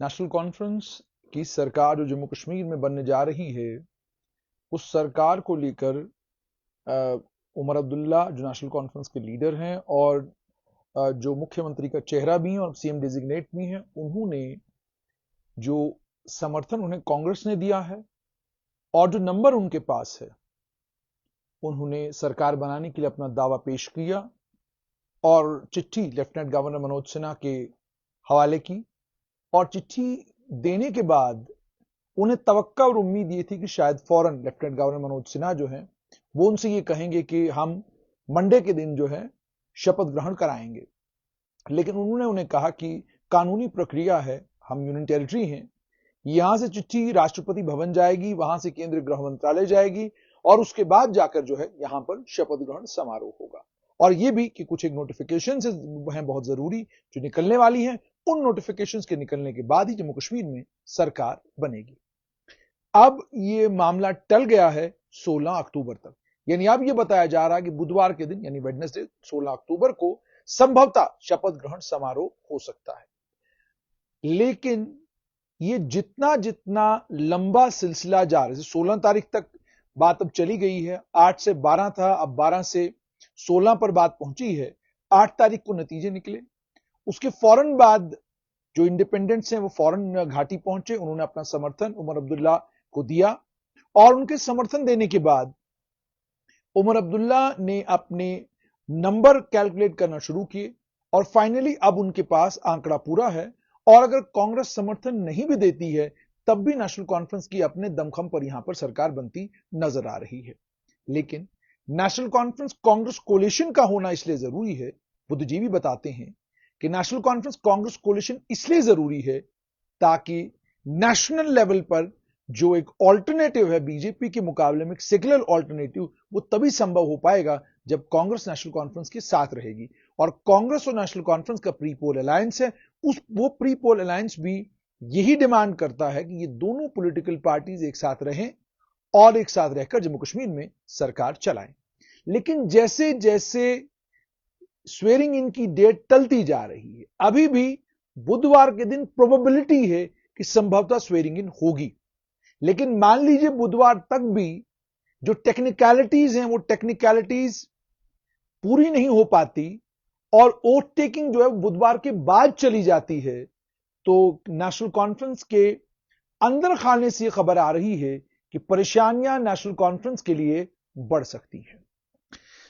National conference की सरकार जो जम्मू कश्मीर में बनने जा रही है, उस सरकार को लेकर उमर अब्दुल्ला जो नेशनल कॉन्फ्रेंस के लीडर हैं और जो मुख्यमंत्री का चेहरा भी हैं और सीएम डेजिग्नेट भी हैं, उन्होंने जो समर्थन उन्हें कांग्रेस ने दिया है और जो नंबर उनके पास है, उन्होंने सरकार बनाने के लिए अपना दावा पेश किया और चिट्ठी लेफ्टिनेंट गवर्नर मनोज सिन्हा के हवाले की। और चिट्ठी देने के बाद उन्हें तवक्का और उम्मीद ये थी कि शायद फौरन लेफ्टिनेंट गवर्नर मनोज सिन्हा जो हैं वो उनसे ये कहेंगे कि हम मंडे के दिन जो है शपथ ग्रहण कराएंगे। लेकिन उन्होंने उन्हें कहा कि कानूनी प्रक्रिया है, हम यूनियन टेरिटरी हैं, यहां से चिट्ठी राष्ट्रपति भवन जाएगी, वहां से केंद्रीय गृह मंत्रालय जाएगी और उसके बाद जाकर जो है यहां पर शपथ ग्रहण समारोह होगा। और ये भी कि कुछ एक नोटिफिकेशन हैं बहुत जरूरी जो निकलने वाली हैं, उन नोटिफिकेशंस के निकलने के बाद ही जम्मू कश्मीर में सरकार बनेगी। अब ये मामला टल गया है 16 अक्टूबर तक, यानी अब ये बताया जा रहा है कि बुधवार के दिन यानी वेडनेसडे 16 अक्टूबर को संभवतः शपथ ग्रहण समारोह हो सकता है। लेकिन ये जितना जितना लंबा सिलसिला जा रहा है, 16 तारीख तक बात अब चली गई है, 8 से 12 था, अब 12 से 16 पर बात पहुंची है, 8 तारीख को नतीजे निकले। उसके फौरन बाद जो इंडिपेंडेंट्स हैं वो फौरन घाटी पहुंचे, उन्होंने अपना समर्थन उमर अब्दुल्ला को दिया और उनके समर्थन देने के बाद उमर अब्दुल्ला ने अपने नंबर कैलकुलेट करना शुरू किए और फाइनली अब उनके पास आंकड़ा पूरा है। और अगर कांग्रेस समर्थन नहीं भी देती है तब भी नेशनल कॉन्फ्रेंस की अपने दमखम पर यहां पर सरकार बनती नजर आ रही है। लेकिन नेशनल कॉन्फ्रेंस कांग्रेस कोलिशन का होना इसलिए जरूरी है, बुद्धिजीवी बताते हैं कि नेशनल कॉन्फ्रेंस कांग्रेस कोलिशन इसलिए जरूरी है ताकि नेशनल लेवल पर जो एक ऑल्टरनेटिव है बीजेपी के मुकाबले में, एक सेक्युलर ऑल्टरनेटिव, वो तभी संभव हो पाएगा जब कांग्रेस नेशनल कॉन्फ्रेंस के साथ रहेगी। और कांग्रेस और नेशनल कॉन्फ्रेंस का प्री पोल अलायंस है, वो प्री पोल अलायंस भी यही डिमांड करता है कि ये दोनों पॉलिटिकल पार्टीज एक साथ रहें और एक साथ रहकर जम्मू कश्मीर में सरकार चलाएं। लेकिन जैसे जैसे स्वेरिंग इन की डेट टलती जा रही है, अभी भी बुधवार के दिन प्रोबेबिलिटी है कि संभवतः स्वेरिंग इन होगी। लेकिन मान लीजिए बुधवार तक भी जो टेक्निकलिटीज हैं वो टेक्निकलिटीज पूरी नहीं हो पाती और वोट टेकिंग जो है बुधवार के बाद चली जाती है, तो नेशनल कॉन्फ्रेंस के अंदर खाने से खबर आ रही है कि परेशानियां नेशनल कॉन्फ्रेंस के लिए बढ़ सकती हैं।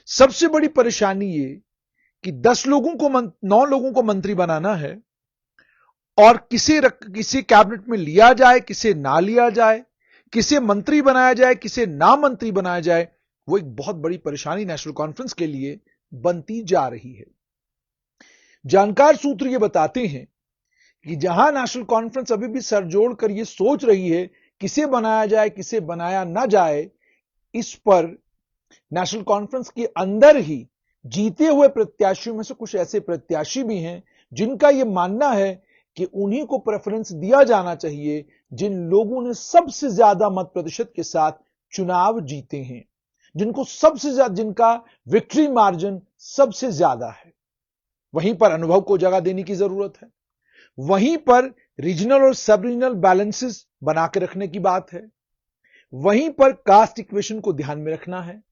सबसे बड़ी परेशानी ये कि 9 लोगों को मंत्री बनाना है और किसे कैबिनेट में लिया जाए, किसे ना लिया जाए, किसे मंत्री बनाया जाए, किसे ना मंत्री बनाया जाए, वो एक बहुत बड़ी परेशानी नेशनल कॉन्फ्रेंस के लिए बनती जा रही है। जानकार सूत्र ये बताते हैं कि जहां नेशनल कॉन्फ्रेंस अभी भी सर जोड़कर ये सोच रही है किसे बनाया जाए, किसे बनाया ना जाए, इस पर नेशनल कॉन्फ्रेंस के अंदर ही जीते हुए प्रत्याशियों में से कुछ ऐसे प्रत्याशी भी हैं जिनका यह मानना है कि उन्हीं को प्रेफरेंस दिया जाना चाहिए जिन लोगों ने सबसे ज्यादा मत प्रतिशत के साथ चुनाव जीते हैं, जिनका विक्ट्री मार्जिन सबसे ज्यादा है। वहीं पर अनुभव को जगह देने की जरूरत है, वहीं पर रीजनल और सब रीजनल बैलेंसेस बना के रखने की बात है, वहीं पर कास्ट इक्वेशन को ध्यान में रखना है,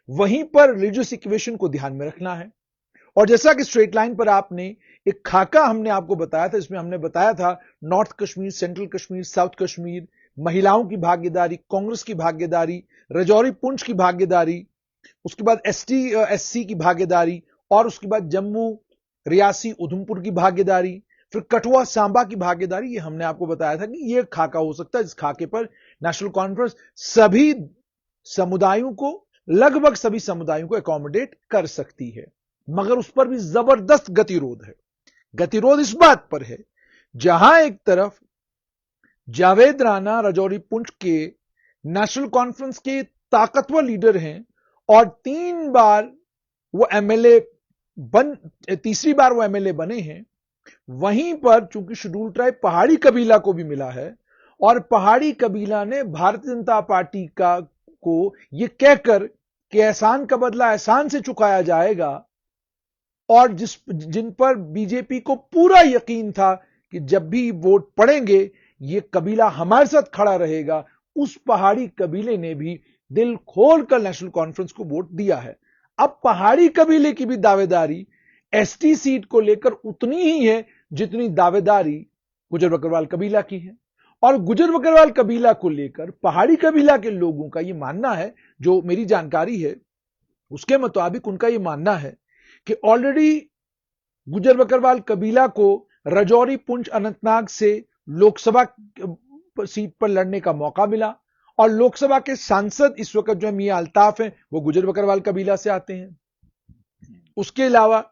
वहीं पर रिलीजियस इक्वेशन को ध्यान में रखना है। और जैसा कि स्ट्रेट लाइन पर आपने एक खाका हमने आपको बताया था, इसमें हमने बताया था north Kashmir, central Kashmir, south Kashmir, महिलाओं की भागीदारी, कांग्रेस की भागीदारी, राजौरी पुंछ की भागीदारी, उसके बाद एससी की भागीदारी, और उसके बाद जम्मू, रियासी, उधमपुर की भागीदारी, फिर कठुआ, सांबा की भागीदारी। ये हमने आपको बताया था कि ये खाका हो सकता है, इस खाके पर नेशनल कॉन्फ्रेंस लगभग सभी समुदायों को एकोमोडेट कर सकती है। मगर उस पर भी जबरदस्त गतिरोध है। गतिरोध इस बात पर है, जहां एक तरफ जावेद राणा राजौरी पुंछ के नेशनल कॉन्फ्रेंस के ताकतवर लीडर हैं और 3 बार वो तीसरी बार वो एमएलए बने हैं, वहीं पर चूंकि शेड्यूल ट्राइब पहाड़ी कबीला को भी मिला है और पहाड़ी कबीला ने भारतीय जनता पार्टी को यह कहकर कि एहसान का बदला एहसान से चुकाया जाएगा, और जिन पर बीजेपी को पूरा यकीन था कि जब भी वोट पड़ेंगे ये कबीला हमारे साथ खड़ा रहेगा, उस पहाड़ी कबीले ने भी दिल खोलकर नेशनल कॉन्फ्रेंस को वोट दिया है। अब पहाड़ी कबीले की भी दावेदारी एसटी सीट को लेकर उतनी ही है जितनी दावेदारी गुजर बकरवाल कबीला की है। और गुजर बकरवाल कबीला को लेकर पहाड़ी कबीला के लोगों का यह मानना है, जो मेरी जानकारी है उसके मुताबिक उनका यह मानना है कि ऑलरेडी गुजर बकरवाल कबीला को राजौरी, पुंछ, अनंतनाग से लोकसभा सीट पर लड़ने का मौका मिला और लोकसभा के सांसद इस वक्त जो है मियां अल्ताफ हैं वो गुजर बकरवाल कबीला से आते हैं। उसके अलावा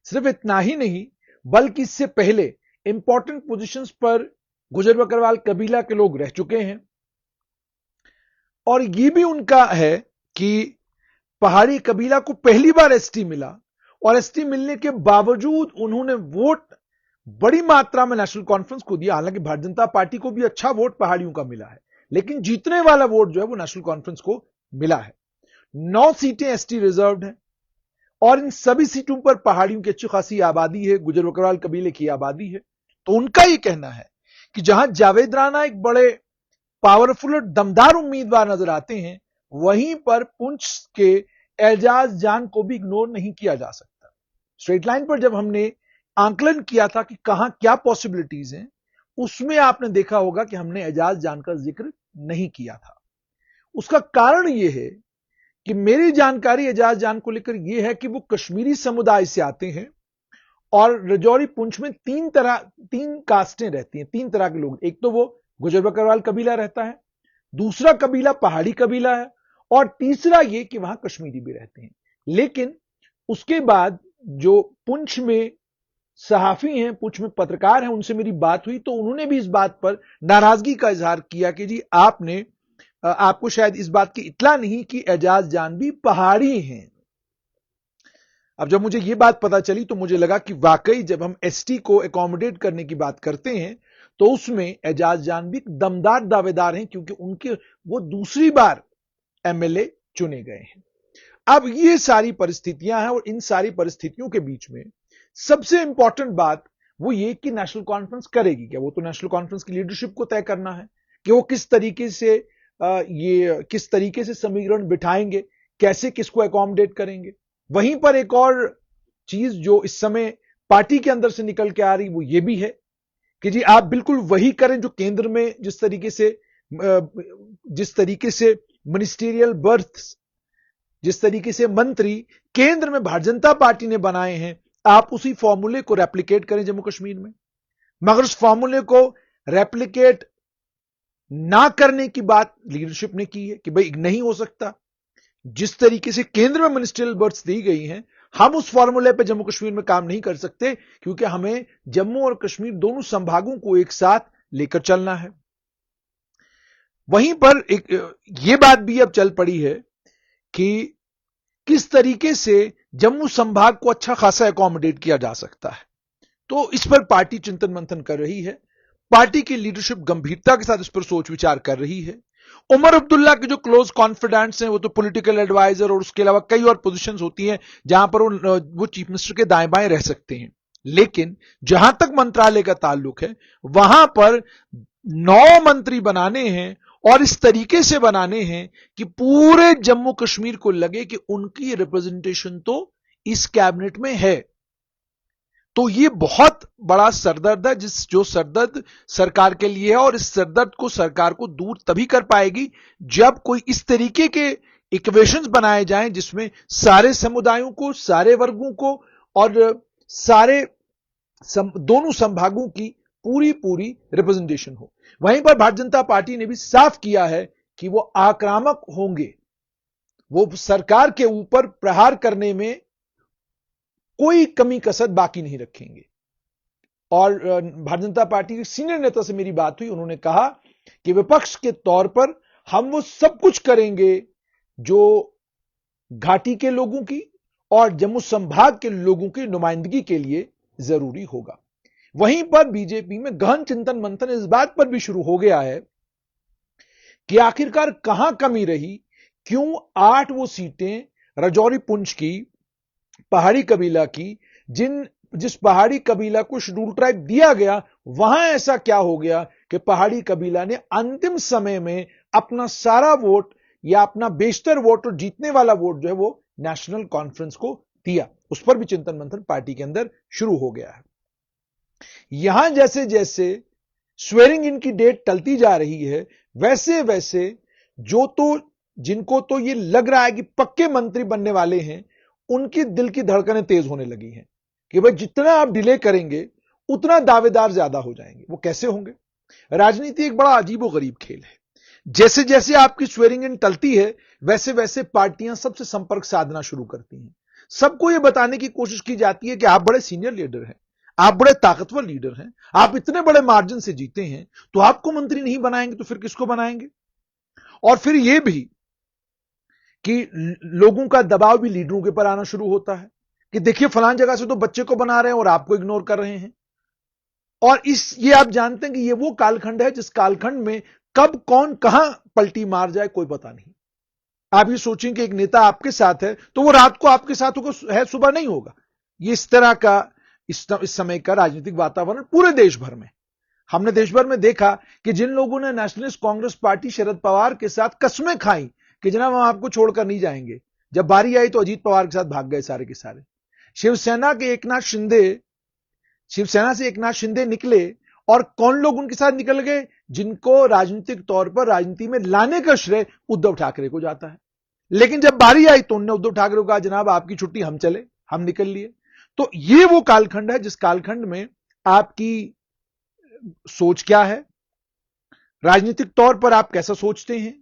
सिर्फ इतना ही नहीं बल्कि इससे पहले इंपॉर्टेंट पोजीशंस पर गुजर बकरवाल कबीला के लोग रह चुके हैं। और यह भी उनका है कि पहाड़ी कबीला को पहली बार एसटी मिला और एसटी मिलने के बावजूद उन्होंने वोट बड़ी मात्रा में नेशनल कॉन्फ्रेंस को दिया। हालांकि भारतीय जनता पार्टी को भी अच्छा वोट पहाड़ियों का मिला है, लेकिन जीतने वाला वोट जो है वो नेशनल कॉन्फ्रेंस को मिला है। 9 सीटें एसटी रिजर्व्ड हैं और इन सभी सीटों पर पहाड़ियों की अच्छी खासी आबादी है, गुजर बकरवाल कबीले की आबादी है। तो उनका यह कहना है कि जहां जावेद राणा एक बड़े पावरफुल और दमदार उम्मीदवार नजर आते हैं, वहीं पर पुंछ के एजाज जान को भी इग्नोर नहीं किया जा सकता। स्ट्रेट लाइन पर जब हमने आंकलन किया था कि कहां क्या पॉसिबिलिटीज हैं, उसमें आपने देखा होगा कि हमने एजाज जान का जिक्र नहीं किया था। उसका कारण यह है कि मेरी जानकारी एजाज जान को लेकर यह है कि वो कश्मीरी समुदाय से आते हैं और राजौरी, पुंछ में तीन कास्टें रहती हैं, 3 तरह के लोग। एक तो वो गुजर बकरवाल कबीला रहता है, दूसरा कबीला पहाड़ी कबीला है और तीसरा ये कि वहां कश्मीरी भी रहते हैं। लेकिन उसके बाद जो पुंछ में सहाफी हैं, पुंछ में पत्रकार हैं, उनसे मेरी बात हुई तो उन्होंने भी इस बात पर नाराजगी का इजहार किया कि जी आपको शायद इस बात की इत्ला नहीं कि एजाज जान भी पहाड़ी हैं। अब जब मुझे यह बात पता चली तो मुझे लगा कि वाकई जब हम एसटी को एकोमोडेट करने की बात करते हैं तो उसमें एजाज जान भी दमदार दावेदार हैं, क्योंकि वो दूसरी बार एमएलए चुने गए हैं। अब ये सारी परिस्थितियां हैं और इन सारी परिस्थितियों के बीच में सबसे इंपॉर्टेंट बात वो ये कि नेशनल कॉन्फ्रेंस करेगी क्या। वो तो नेशनल कॉन्फ्रेंस की लीडरशिप को तय करना है कि वो किस तरीके से समीकरण बिठाएंगे, कैसे किसको एकोमोडेट करेंगे। वहीं पर एक और चीज जो इस समय पार्टी के अंदर से निकल के आ रही वो ये भी है कि जी आप बिल्कुल वही करें जो केंद्र में जिस तरीके से मिनिस्टीरियल बर्थ, जिस तरीके से मंत्री केंद्र में भारतीय जनता पार्टी ने बनाए हैं, आप उसी फॉर्मूले को रेप्लिकेट करें जम्मू कश्मीर में। मगर उस फॉर्मूले को रेप्लिकेट ना करने की बात लीडरशिप ने की है कि भाई नहीं हो सकता। जिस तरीके से केंद्र में मिनिस्ट्रियल बर्थ्स दी गई हैं, हम उस फॉर्मूले पे जम्मू कश्मीर में काम नहीं कर सकते, क्योंकि हमें जम्मू और कश्मीर दोनों संभागों को एक साथ लेकर चलना है। वहीं पर यह बात भी अब चल पड़ी है कि किस तरीके से जम्मू संभाग को अच्छा खासा एकोमोडेट किया जा सकता है। तो इस पर पार्टी चिंतन मंथन कर रही है। पार्टी की लीडरशिप गंभीरता के साथ इस पर सोच विचार कर रही है। उमर अब्दुल्ला के जो क्लोज कॉन्फिडेंट्स हैं वो तो पॉलिटिकल एडवाइजर और उसके अलावा कई और पोजीशंस होती हैं जहां पर वो चीफ मिनिस्टर के दाएं बाएं रह सकते हैं। लेकिन जहां तक मंत्रालय का ताल्लुक है वहां पर 9 मंत्री बनाने हैं और इस तरीके से बनाने हैं कि पूरे जम्मू कश्मीर को लगे कि उनकी रिप्रेजेंटेशन तो इस कैबिनेट में है। तो ये बहुत बड़ा सरदर्द है जो सरदर्द सरकार के लिए है, और इस सरदर्द को सरकार को दूर तभी कर पाएगी जब कोई इस तरीके के इक्वेशंस बनाए जाएं जिसमें सारे समुदायों को, सारे वर्गों को और दोनों संभागों की पूरी रिप्रेजेंटेशन हो। वहीं पर भारतीय जनता पार्टी ने भी साफ किया है कि वो आक्रामक होंगे, वो सरकार के ऊपर प्रहार करने में कोई कमी कसर बाकी नहीं रखेंगे। और भारतीय जनता पार्टी के सीनियर नेता से मेरी बात हुई, उन्होंने कहा कि विपक्ष के तौर पर हम वो सब कुछ करेंगे जो घाटी के लोगों की और जम्मू संभाग के लोगों की नुमाइंदगी के लिए जरूरी होगा। वहीं पर बीजेपी में गहन चिंतन मंथन इस बात पर भी शुरू हो गया है कि आखिरकार कहां कमी रही, क्यों 8 वो सीटें राजौरी पुंछ की, पहाड़ी कबीला की, जिन जिस पहाड़ी कबीला को शेड्यूल ट्राइब दिया गया, वहां ऐसा क्या हो गया कि पहाड़ी कबीला ने अंतिम समय में अपना सारा वोट या अपना बेशतर वोट और जीतने वाला वोट जो है वो नेशनल कॉन्फ्रेंस को दिया। उस पर भी चिंतन मंथन पार्टी के अंदर शुरू हो गया है। यहां जैसे जैसे स्वेरिंग इन की डेट टलती जा रही है, वैसे वैसे जिनको तो ये लग रहा है कि पक्के मंत्री बनने वाले हैं, उनकी दिल की धड़कनें तेज होने लगी हैं कि भाई जितना आप डिले करेंगे उतना दावेदार ज्यादा हो जाएंगे। वो कैसे होंगे? राजनीति एक बड़ा अजीबो गरीब खेल है। जैसे जैसे आपकी स्वेरिंग इन टलती है, वैसे वैसे पार्टियां सबसे संपर्क साधना शुरू करती हैं। सबको यह बताने की कोशिश की जाती है कि आप बड़े सीनियर लीडर हैं, आप बड़े ताकतवर लीडर हैं, आप इतने बड़े मार्जिन से जीते हैं, तो आपको मंत्री नहीं बनाएंगे तो फिर किसको बनाएंगे? और फिर यह भी कि लोगों का दबाव भी लीडरों के ऊपर आना शुरू होता है कि देखिए फलान जगह से तो बच्चे को बना रहे हैं और आपको इग्नोर कर रहे हैं। और ये आप जानते हैं कि ये वो कालखंड है जिस कालखंड में कब कौन कहां पलटी मार जाए कोई पता नहीं। आप ये सोचें कि एक नेता आपके साथ है तो वो रात को आपके साथ होगा, है सुबह नहीं होगा। ये इस तरह का इस समय का राजनीतिक वातावरण पूरे देश भर में हमने देश भर में देखा कि जिन लोगों ने नेशनलिस्ट कांग्रेस पार्टी शरद पवार के साथ कसमें खाई कि जनाब हम आपको छोड़कर नहीं जाएंगे, जब बारी आई तो अजीत पवार के साथ भाग गए सारे के सारे। शिवसेना से एकनाथ शिंदे निकले और कौन लोग उनके साथ निकल गए? जिनको राजनीतिक तौर पर राजनीति में लाने का श्रेय उद्धव ठाकरे को जाता है। लेकिन जब बारी आई तो उन्होंने उद्धव ठाकरे को कहा जनाब आपकी छुट्टी, हम चले, हम निकल लिए। तो ये वो कालखंड है जिस कालखंड में आपकी सोच क्या है, राजनीतिक तौर पर आप कैसा सोचते हैं,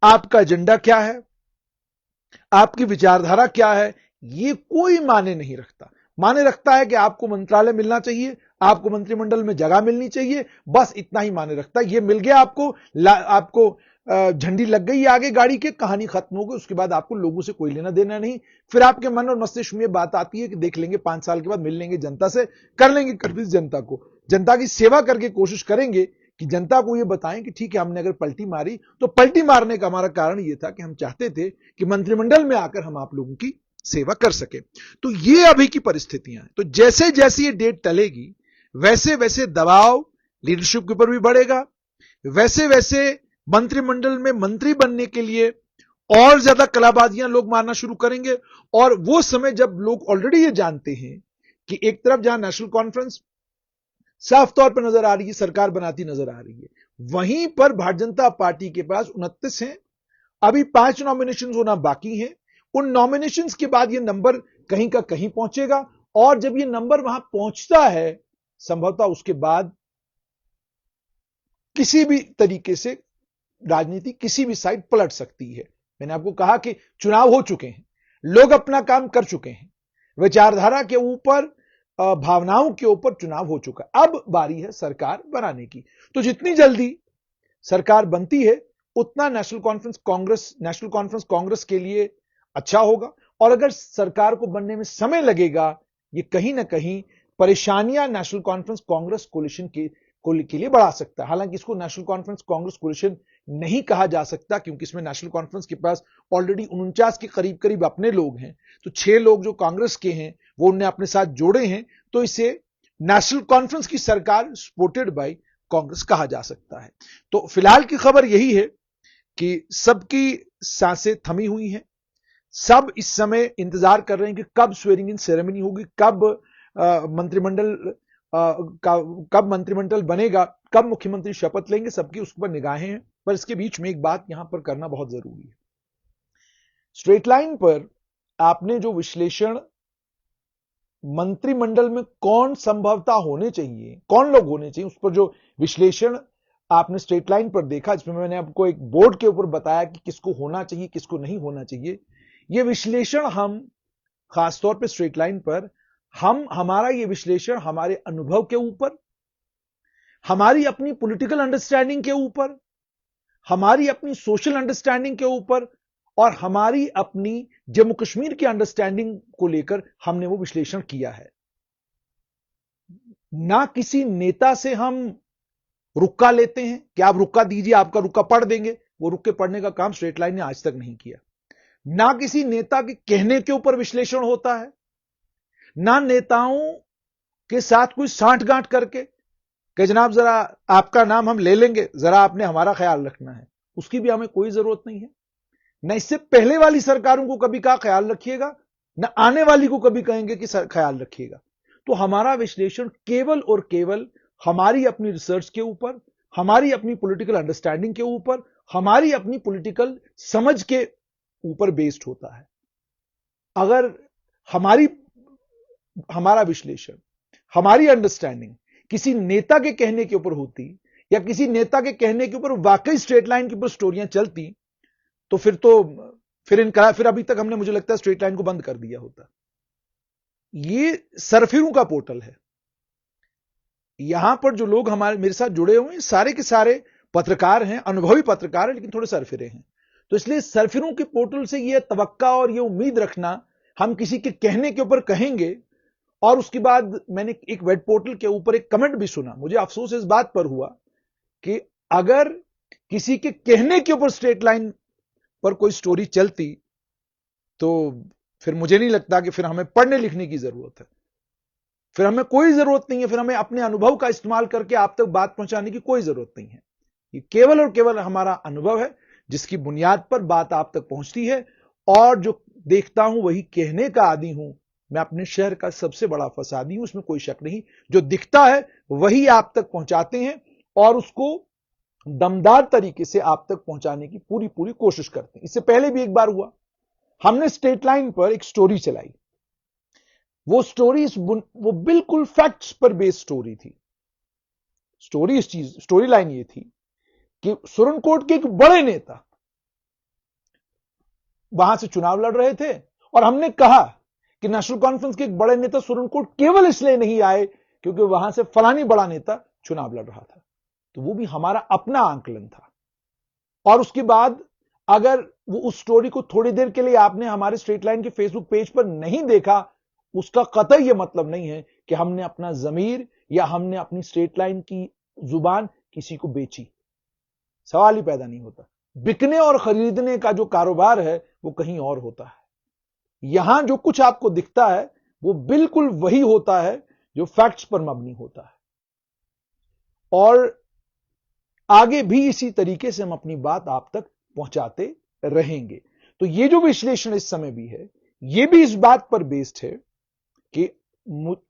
आपका एजेंडा क्या है, आपकी विचारधारा क्या है, ये कोई माने नहीं रखता। माने रखता है कि आपको मंत्रालय मिलना चाहिए, आपको मंत्रिमंडल में जगह मिलनी चाहिए, बस इतना ही माने रखता है। ये मिल गया आपको झंडी लग गई आगे गाड़ी के, कहानी खत्म हो गई। उसके बाद आपको लोगों से कोई लेना देना नहीं। फिर आपके मन और मस्तिष्क में बात आती है कि देख लेंगे 5 साल के बाद मिल लेंगे जनता से, कर लेंगे जनता की सेवा करके कोशिश करेंगे कि जनता को यह बताएं कि ठीक है हमने अगर पलटी मारी तो पलटी मारने का हमारा कारण यह था कि हम चाहते थे कि मंत्रिमंडल में आकर हम आप लोगों की सेवा कर सके। तो ये अभी की परिस्थितियां हैं। तो जैसे जैसे ये डेट टलेगी वैसे वैसे दबाव लीडरशिप के ऊपर भी बढ़ेगा, वैसे वैसे मंत्रिमंडल में मंत्री बनने के लिए और ज्यादा कलाबाजियां लोग मारना शुरू करेंगे। और वो समय जब लोग ऑलरेडी ये जानते हैं कि एक तरफ जहां नेशनल कॉन्फ्रेंस साफ तौर पर नजर आ रही है, सरकार बनाती नजर आ रही है, वहीं पर भारतीय जनता पार्टी के पास 29 हैं, अभी 5 नॉमिनेशन होना बाकी हैं। उन नॉमिनेशंस के बाद ये नंबर कहीं का कहीं पहुंचेगा और जब ये नंबर वहां पहुंचता है संभवतः उसके बाद किसी भी तरीके से राजनीति किसी भी साइड पलट सकती है। मैंने आपको कहा कि चुनाव हो चुके हैं, लोग अपना काम कर चुके हैं, विचारधारा के ऊपर भावनाओं के ऊपर चुनाव हो चुका है। अब बारी है सरकार बनाने की। तो जितनी जल्दी सरकार बनती है उतना नेशनल कॉन्फ्रेंस कांग्रेस के लिए अच्छा होगा। और अगर सरकार को बनने में समय लगेगा, ये कहीं ना कहीं परेशानियां नेशनल कॉन्फ्रेंस कांग्रेस कोलिशन के लिए बढ़ा सकता है। हालांकि इसको नेशनल कॉन्फ्रेंस कांग्रेस कोलिशन नहीं कहा जा सकता क्योंकि इसमें नेशनल कॉन्फ्रेंस के पास ऑलरेडी 49 के करीब करीब अपने लोग हैं, तो 6 लोग जो कांग्रेस के हैं वो उन्हें अपने साथ जोड़े हैं, तो इसे नेशनल कॉन्फ्रेंस की सरकार सपोर्टेड बाय कांग्रेस कहा जा सकता है। तो फिलहाल की खबर यही है कि सबकी सांसें थमी हुई हैं, सब इस समय इंतजार कर रहे हैं कि कब स्वेरिंग इन सेरेमनी होगी, कब मंत्रिमंडल बनेगा, कब मुख्यमंत्री शपथ लेंगे, सबकी उस पर निगाहें हैं। पर इसके बीच में एक बात यहां पर करना बहुत जरूरी है। स्ट्रेट लाइन पर आपने जो विश्लेषण मंत्रिमंडल में कौन संभवतः होने चाहिए, कौन लोग होने चाहिए, उस पर जो विश्लेषण आपने स्ट्रेट लाइन पर देखा, जिसमें मैंने आपको एक बोर्ड के ऊपर बताया कि किसको होना चाहिए किसको नहीं होना चाहिए, यह विश्लेषण हम खासतौर पर स्ट्रेट लाइन पर हमारा यह विश्लेषण हमारे अनुभव के ऊपर, हमारी अपनी पॉलिटिकल अंडरस्टैंडिंग के ऊपर, हमारी अपनी सोशल अंडरस्टैंडिंग के ऊपर और हमारी अपनी जम्मू कश्मीर की अंडरस्टैंडिंग को लेकर हमने वो विश्लेषण किया है। ना किसी नेता से हम रुक्का लेते हैं कि आप रुक्का दीजिए, आपका रुक्का पढ़ देंगे, वो रुक्के पढ़ने का काम स्ट्रेट लाइन ने आज तक नहीं किया। ना किसी नेता के कहने के ऊपर विश्लेषण होता है, ना नेताओं के साथ कोई सांठगांठ करके कि जनाब जरा आपका नाम हम ले लेंगे, जरा आपने हमारा ख्याल रखना है, उसकी भी हमें कोई जरूरत नहीं है। न इससे पहले वाली सरकारों को कभी कहा ख्याल रखिएगा, न आने वाली को कभी कहेंगे कि ख्याल रखिएगा। तो हमारा विश्लेषण केवल और केवल हमारी अपनी रिसर्च के ऊपर, हमारी अपनी पॉलिटिकल अंडरस्टैंडिंग के ऊपर, हमारी अपनी पॉलिटिकल समझ के ऊपर बेस्ड होता है। अगर हमारा विश्लेषण, हमारी अंडरस्टैंडिंग किसी नेता के कहने के ऊपर होती, या किसी नेता के कहने के ऊपर वाकई स्ट्रेट लाइन के ऊपर स्टोरियां चलती, तो फिर अभी तक हमने, मुझे लगता है, स्ट्रेट लाइन को बंद कर दिया होता। ये सरफिरों का पोर्टल है। यहां पर जो लोग मेरे साथ जुड़े हुए हैं, सारे के सारे पत्रकार हैं, अनुभवी पत्रकार हैं, लेकिन थोड़े सरफिरे हैं। तो इसलिए सरफिरों के पोर्टल से यह तवक्का और यह उम्मीद रखना, हम किसी के कहने के ऊपर कहेंगे और उसके बाद, मैंने एक वेब पोर्टल के ऊपर एक कमेंट भी सुना, मुझे अफसोस इस बात पर हुआ कि अगर किसी के कहने के ऊपर स्ट्रेट लाइन पर कोई स्टोरी चलती, तो फिर मुझे नहीं लगता कि फिर हमें पढ़ने लिखने की जरूरत है, फिर हमें कोई जरूरत नहीं है, फिर हमें अपने अनुभव का इस्तेमाल करके आप तक बात पहुंचाने की कोई जरूरत नहीं है। ये केवल और केवल हमारा अनुभव है जिसकी बुनियाद पर बात आप तक पहुंचती है, और जो देखता हूं वही कहने का आदी हूं। मैं अपने शहर का सबसे बड़ा फसादी हूं, उसमें कोई शक नहीं। जो दिखता है वही आप तक पहुंचाते हैं और उसको दमदार तरीके से आप तक पहुंचाने की पूरी पूरी कोशिश करते हैं। इससे पहले भी एक बार हुआ, हमने स्टेट लाइन पर एक स्टोरी चलाई। वो बिल्कुल फैक्ट्स पर बेस्ड स्टोरी थी। स्टोरी लाइन ये थी कि सुरनकोट के एक बड़े नेता वहां से चुनाव लड़ रहे थे, और हमने कहा कि नेशनल कॉन्फ्रेंस के एक बड़े नेता सुरनकोट केवल इसलिए नहीं आए क्योंकि वहां से फलानी बड़ा नेता चुनाव लड़ रहा था। तो वो भी हमारा अपना आंकलन था। और उसके बाद अगर वो उस स्टोरी को थोड़ी देर के लिए आपने हमारे स्ट्रेट लाइन के फेसबुक पेज पर नहीं देखा, उसका कतई यह मतलब नहीं है कि हमने अपना जमीर या हमने अपनी स्ट्रेट लाइन की जुबान किसी को बेची। सवाल ही पैदा नहीं होता। बिकने और खरीदने का जो कारोबार है वो कहीं और होता है। यहां जो कुछ आपको दिखता है वो बिल्कुल वही होता है जो फैक्ट्स पर मबनी होता है, और आगे भी इसी तरीके से हम अपनी बात आप तक पहुंचाते रहेंगे। तो ये जो विश्लेषण इस समय भी है, ये भी इस बात पर बेस्ड है कि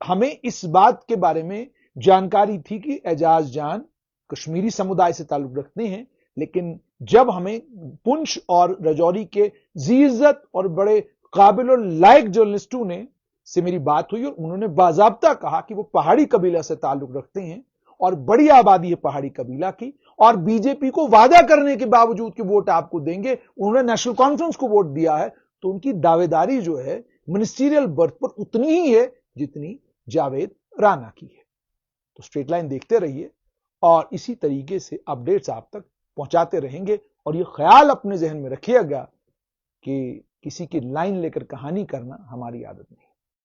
हमें इस बात के बारे में जानकारी थी कि एजाज जान कश्मीरी समुदाय से ताल्लुक रखते हैं, लेकिन जब हमें पुंछ और राजौरी के जी-इज्जत और बड़े काबिल और लायक जर्नलिस्टों से मेरी बात हुई और उन्होंने बाज़ाब्ता कहा कि वो पहाड़ी कबीला से ताल्लुक रखते हैं और बड़ी आबादी है पहाड़ी कबीला की, और बीजेपी को वादा करने के बावजूद कि वोट आपको देंगे, उन्होंने नेशनल कॉन्फ्रेंस को वोट दिया है, तो उनकी दावेदारी जो है मिनिस्ट्रियल बर्थ पर उतनी ही है जितनी जावेद राणा की है। तो स्ट्रेट लाइन देखते रहिए और इसी तरीके से अपडेट्स आप तक पहुंचाते रहेंगे, और ये ख्याल अपने जहन में रखिएगा कि किसी की लाइन लेकर कहानी करना हमारी आदत नहीं।